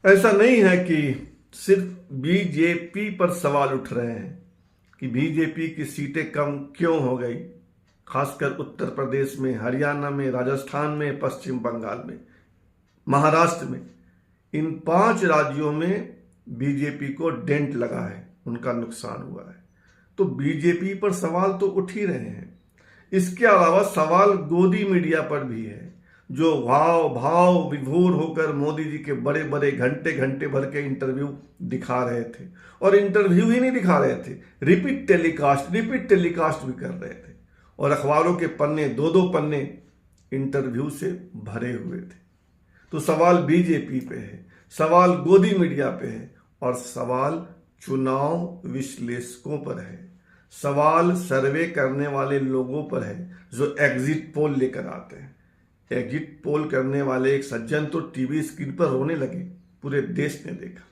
ऐसा नहीं है कि सिर्फ बीजेपी पर सवाल उठ रहे हैं कि बीजेपी की सीटें कम क्यों हो गई, खासकर उत्तर प्रदेश में, हरियाणा में, राजस्थान में, पश्चिम बंगाल में, महाराष्ट्र में। इन 5 राज्यों में बीजेपी को डेंट लगा है, उनका नुकसान हुआ है। तो बीजेपी पर सवाल तो उठ ही रहे हैं। इसके अलावा सवाल गोदी मीडिया पर भी है, जो भाव भाव विभोर होकर मोदी जी के बड़े बड़े घंटे घंटे भर के इंटरव्यू दिखा रहे थे। और इंटरव्यू ही नहीं दिखा रहे थे, रिपीट टेलीकास्ट भी कर रहे थे। और अखबारों के पन्ने, 2-2 पन्ने इंटरव्यू से भरे हुए थे। तो सवाल बीजेपी पे है, सवाल गोदी मीडिया पे है, और सवाल चुनाव विश्लेषकों पर है, सवाल सर्वे करने वाले लोगों पर है जो एग्जिट पोल लेकर आते हैं। एग्जिट पोल करने वाले एक सज्जन तो टीवी स्क्रीन पर रोने लगे, पूरे देश ने देखा।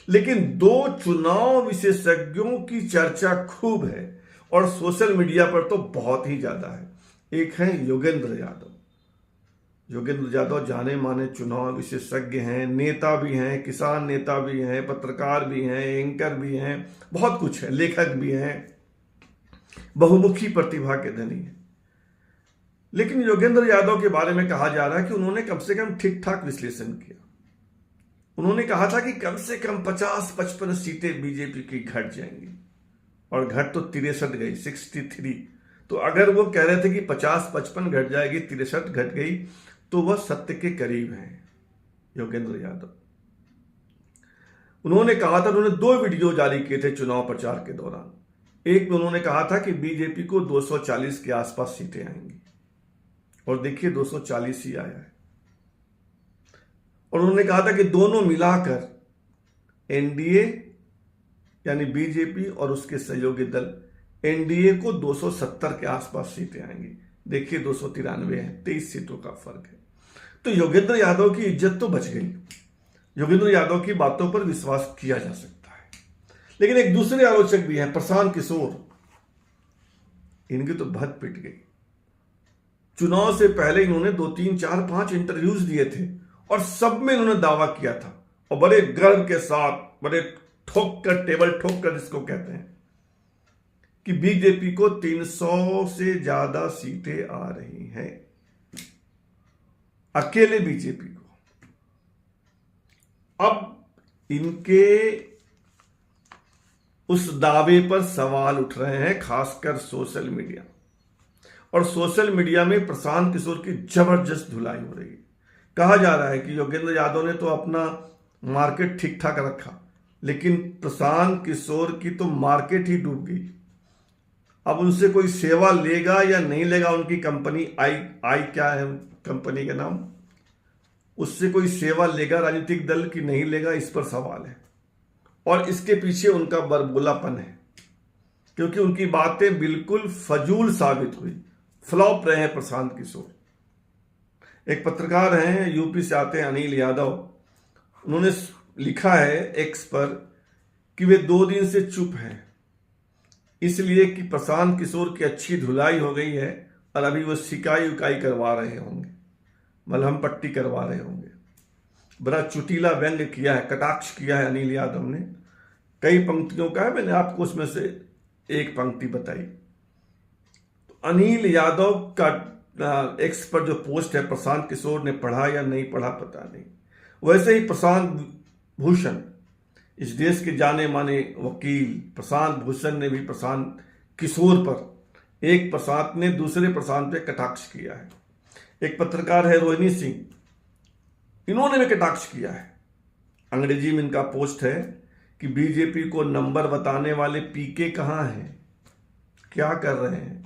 लेकिन 2 चुनाव विशेषज्ञों की चर्चा खूब है और सोशल मीडिया पर तो बहुत ही ज्यादा है। एक है योगेंद्र यादव। योगेंद्र यादव जाने माने चुनाव विशेषज्ञ हैं, नेता भी हैं, किसान नेता भी हैं, पत्रकार भी हैं, एंकर भी हैं, बहुत कुछ है, लेखक भी हैं, बहुमुखी प्रतिभा के धनी हैं। लेकिन योगेंद्र यादव के बारे में कहा जा रहा है कि उन्होंने कम से कम ठीक ठाक विश्लेषण किया। उन्होंने कहा था कि कम से कम 50-55 सीटें बीजेपी की घट जाएंगी, और घट तो 63 गई, 63। तो अगर वो कह रहे थे कि 50-55 घट जाएगी, 63 घट गई, तो वह सत्य के करीब हैं योगेंद्र यादव। उन्होंने कहा था, उन्होंने 2 वीडियो जारी किए थे चुनाव प्रचार के दौरान। एक में उन्होंने कहा था कि बीजेपी को 240 के आसपास सीटें आएंगी, और देखिए 240 ही आया है। और उन्होंने कहा था कि दोनों मिलाकर एनडीए यानी बीजेपी और उसके सहयोगी दल एनडीए को 270 के आसपास सीटें आएंगी। देखिए 293 है, 23 सीटों का फर्क है। तो योगेंद्र यादव की इज्जत तो बच गई, योगेंद्र यादव की बातों पर विश्वास किया जा सकता है। लेकिन एक दूसरे आलोचक भी हैं, प्रशांत किशोर। इनकी तो भत पिट गई। चुनाव से पहले इन्होंने 2, 3, 4, 5 इंटरव्यूज दिए थे, और सब में इन्होंने दावा किया था, और बड़े गर्व के साथ, बड़े ठोक कर, टेबल ठोक कर जिसको कहते हैं, कि बीजेपी को 300 से ज्यादा सीटें आ रही हैं, अकेले बीजेपी को। अब इनके उस दावे पर सवाल उठ रहे हैं, खासकर सोशल मीडिया। और सोशल मीडिया में प्रशांत किशोर की जबरदस्त धुलाई हो रही है। कहा जा रहा है कि योगेंद्र यादव ने तो अपना मार्केट ठीक ठाक रखा, लेकिन प्रशांत किशोर की तो मार्केट ही डूब गई। अब उनसे कोई सेवा लेगा या नहीं लेगा, उनकी कंपनी आई क्या है कंपनी का नाम, उससे कोई सेवा लेगा राजनीतिक दल की नहीं लेगा, इस पर सवाल है। और इसके पीछे उनका बरबोलापन है, क्योंकि उनकी बातें बिल्कुल फजूल साबित हुई, फ्लॉप रहे हैं प्रशांत किशोर। एक पत्रकार हैं, यूपी से आते हैं, अनिल यादव। उन्होंने लिखा है एक्स पर कि वे 2 दिन से चुप हैं, इसलिए कि प्रशांत किशोर की अच्छी धुलाई हो गई है, और अभी वो सिकाई उकाई करवा रहे होंगे, मलहम पट्टी करवा रहे होंगे। बड़ा चुटीला व्यंग्य किया है, कटाक्ष किया है अनिल यादव ने। कई पंक्तियों का है, मैंने आपको उसमें से एक पंक्ति बताई। तो अनिल यादव का एक्स पर जो पोस्ट है, प्रशांत किशोर ने पढ़ा या नहीं पढ़ा पता नहीं। वैसे ही प्रशांत भूषण, इस देश के जाने माने वकील प्रशांत भूषण ने भी प्रशांत किशोर पर, एक प्रशांत ने दूसरे प्रशांत पे कटाक्ष किया है। एक पत्रकार है रोहिणी सिंह, इन्होंने भी कटाक्ष किया है। अंग्रेजी में इनका पोस्ट है कि बीजेपी को नंबर बताने वाले पीके कहां हैं, क्या कर रहे हैं।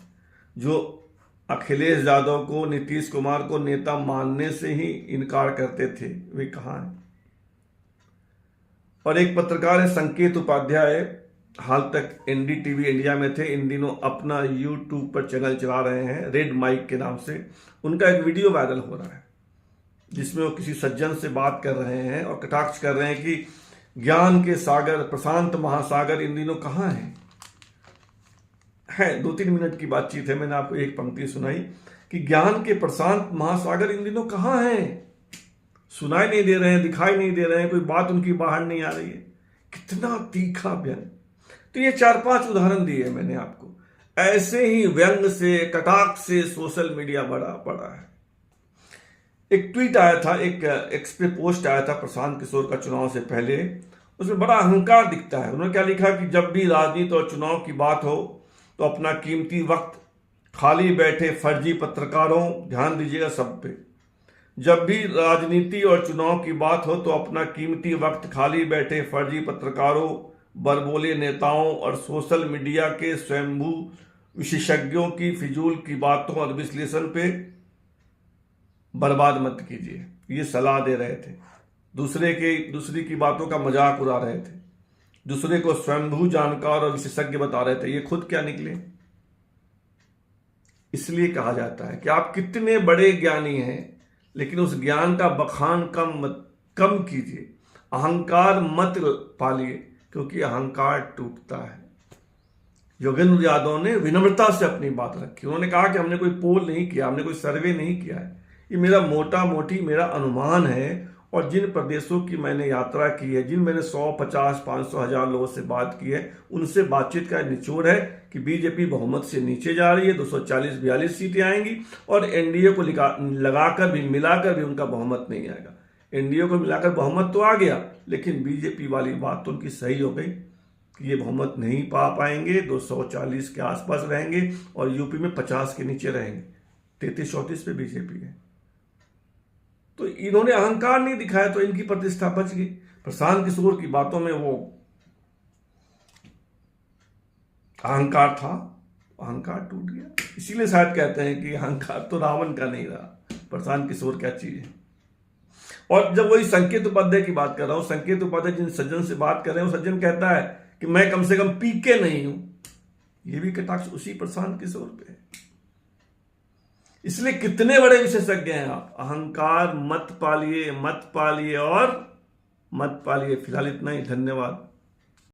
जो अखिलेश यादव को, नीतीश कुमार को नेता मानने से ही इनकार करते थे, वे कहां हैं। और एक पत्रकार है संकेत उपाध्याय, हाल तक एनडीटीवी इंडिया में थे, इन दिनों अपना यूट्यूब पर चैनल चला रहे हैं रेड माइक के नाम से। उनका एक वीडियो वायरल हो रहा है जिसमें वो किसी सज्जन से बात कर रहे हैं और कटाक्ष कर रहे हैं कि ज्ञान के सागर, प्रशांत महासागर इन दिनों कहां है 2-3 मिनट की बातचीत है, मैंने आपको एक पंक्ति सुनाई कि ज्ञान के प्रशांत महासागर इन दिनों कहां हैं। सुनाई नहीं दे रहे हैं, दिखाई नहीं दे रहे हैं, कोई बात उनकी बाहर नहीं आ रही है। कितना तीखा व्यंग। तो ये 4-5 उदाहरण दिए मैंने आपको। ऐसे ही व्यंग से, कटाक्ष से सोशल मीडिया बड़ा पड़ा है। एक ट्वीट आया था, एक एक्स पे पोस्ट आया था प्रशांत किशोर का चुनाव से पहले, उसमें बड़ा अहंकार दिखता है। उन्होंने क्या लिखा कि जब भी राजनीति और चुनाव की बात हो तो अपना कीमती वक्त खाली बैठे फर्जी पत्रकारों, ध्यान दीजिएगा सब पे, जब भी राजनीति और चुनाव की बात हो तो अपना कीमती वक्त खाली बैठे फर्जी पत्रकारों, बड़बोले नेताओं और सोशल मीडिया के स्वयंभू विशेषज्ञों की फिजूल की बातों और विश्लेषण पे बर्बाद मत कीजिए। ये सलाह दे रहे थे। दूसरी की बातों का मजाक उड़ा रहे थे, दूसरे को स्वयंभू जानकार और विशेषज्ञ बता रहे थे। ये खुद क्या निकले। इसलिए कहा जाता है कि आप कितने बड़े ज्ञानी हैं, लेकिन उस ज्ञान का बखान कम कीजिए। अहंकार मत पालिए, क्योंकि अहंकार टूटता है। योगेंद्र यादव ने विनम्रता से अपनी बात रखी। उन्होंने कहा कि हमने कोई पोल नहीं किया, हमने कोई सर्वे नहीं किया है, ये मेरा मेरा अनुमान है। और जिन प्रदेशों की मैंने यात्रा की है, जिन मैंने 100, 50, 500, 1000 लोगों से बात की है, उनसे बातचीत का निचोड़ है कि बीजेपी बहुमत से नीचे जा रही है। 240-42 सीटें आएंगी और एनडीए को लगाकर भी, मिलाकर भी उनका बहुमत नहीं आएगा। एनडीए को मिलाकर बहुमत तो आ गया, लेकिन बीजेपी वाली बात तो उनकी सही हो गई कि ये बहुमत नहीं पा पाएंगे, 240 के आसपास रहेंगे और यूपी में 50 के नीचे रहेंगे। 33-34 पे बीजेपी है। तो इन्होंने अहंकार नहीं दिखाया तो इनकी प्रतिष्ठा बच गई। प्रशांत किशोर की बातों में वो अहंकार था, अहंकार टूट गया। इसीलिए शायद कहते हैं कि अहंकार तो रावण का नहीं रहा, प्रशांत किशोर क्या चीज है। और जब वही संकेत उपाध्याय की बात कर रहा हूं, संकेत उपाध्याय जिन सज्जन से बात कर रहे हैं, वो सज्जन कहता है कि मैं कम से कम पीके नहीं हूं। ये भी कटाक्ष उसी प्रशांत किशोर पे है। इसलिए कितने बड़े विशेषज्ञ हैं आप। अहंकार मत पालिए, मत पालिए और मत पालिए। फिलहाल इतना ही, धन्यवाद।